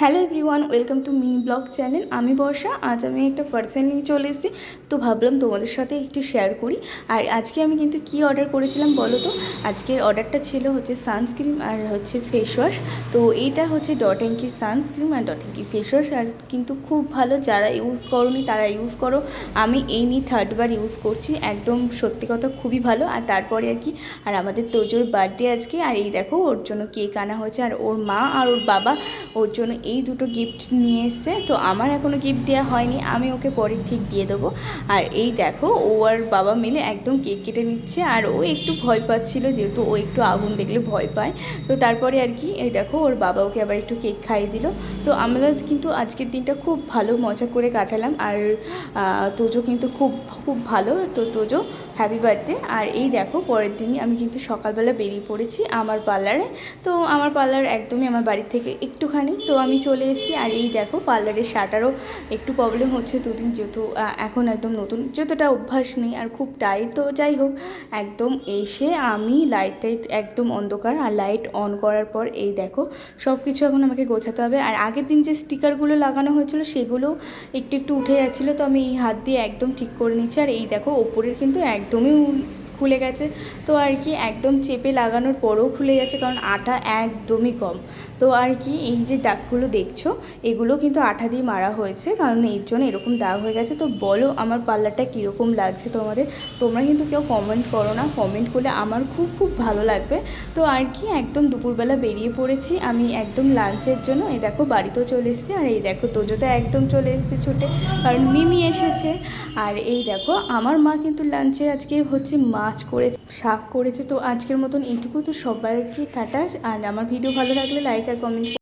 Hello everyone, welcome to mini blog channel. আমি বর্ষা। আজ আমি একটা পার্সেল নিয়ে চলে এসেছি, তো ভাবলাম তোমাদের সাথে একটু শেয়ার করি। আর আজকে আমি কিন্তু কি অর্ডার করেছিলাম বলো তো। আজকের অর্ডারটা ছিল হচ্ছে সানস্ক্রিন আর হচ্ছে ফেস ওয়াশ। তো এইটা হচ্ছে ডট অ্যান্ড কি সানস্ক্রিন আর ডট অ্যান্ড কি ফেস ওয়াশ, আর কিন্তু খুব ভালো। যারা ইউজ করোনি তারা ইউজ করো। আমি এই নিয়ে থার্ডবার ইউজ করছি, একদম সত্যি কথা খুবই ভালো। আর তারপরে আর কি, আর আমাদের তোজোর বার্থডে আজকে, আর এই দেখো ওর জন্য কেক আনা হয়েছে, আর ওর মা আর ওর বাবা ওর জন্য এই দুটো গিফট নিয়ে এসছে। তো আমার এখনও গিফট দেওয়া হয়নি, আমি ওকে পরে ঠিক দিয়ে দেবো। আর এই দেখো ও আর বাবা মিলে একদম কেক কেটে নিচ্ছে, আর ও একটু ভয় পাচ্ছিল যেহেতু ও একটু আগুন দেখলে ভয় পায়। তো তারপরে আর কি এই দেখো ওর বাবা ওকে আবার একটু কেক খাইয়ে দিল। তো আমরা কিন্তু আজকের দিনটা খুব ভালো মজা করে কাটালাম। আর তোজো কিন্তু খুব খুব ভালো। তো তোজো হ্যাপি বার্থডে। আর এই দেখো পরের দিনই আমি কিন্তু সকালবেলা বেরিয়ে পড়েছি আমার পার্লারে। তো আমার পার্লার একদমই আমার বাড়ি থেকে একটুখানি, তো আমি চলে এসেছি। আর এই দেখো পার্লারের শাটারও একটু প্রবলেম হচ্ছে দুদিন, যেহেতু এখন একদম নতুন, যতটা অভ্যাস নেই আর খুব টাইট। তো যাই হোক, একদম এসে আমি লাইট একদম অন্ধকার, আর লাইট অন করার পর এই দেখো সব কিছু এখন আমাকে গোছাতে হবে। আর আগের দিন যে স্টিকারগুলো লাগানো হয়েছিল সেগুলো একটু একটু উঠে যাচ্ছিলো, তো আমি এই হাত দিয়ে একদম ঠিক করে নিচ্ছি। আর এই দেখো ওপরের কিন্তু একদমই খুলে গেছে। তো আর কি একদম চেপে লাগানোর পরেও খুলে যাচ্ছে, কারণ আঠা একদমই কম। তো আর কি এই যে দাগগুলো দেখছো এগুলো কিন্তু আঠা দিয়ে মারা হয়েছে, কারণ এর জন্য এরকম দাগ হয়ে গেছে। তো বলো আমার পার্লারটা কীরকম লাগছে তোমাদের। তোমরা কিন্তু কেউ কমেন্ট করো না, কমেন্ট করলে আমার খুব খুব ভালো লাগবে। তো আর কি একদম দুপুরবেলা বেরিয়ে পড়েছি আমি একদম লাঞ্চের জন্য। এই দেখো বাড়িতেও চলে এসেছি, আর এই দেখো তোজোতে একদম চলে এসেছি ছুটে, কারণ মিমি এসেছে। আর এই দেখো আমার মা কিন্তু লাঞ্চে আজকে হচ্ছে মাছ করেছে, শাক করেছে। তো আজকের মতন এইটুকু। তো সবাইকে টাটা। আর আমার ভিডিও ভালো লাগলে লাইক আর কমেন্ট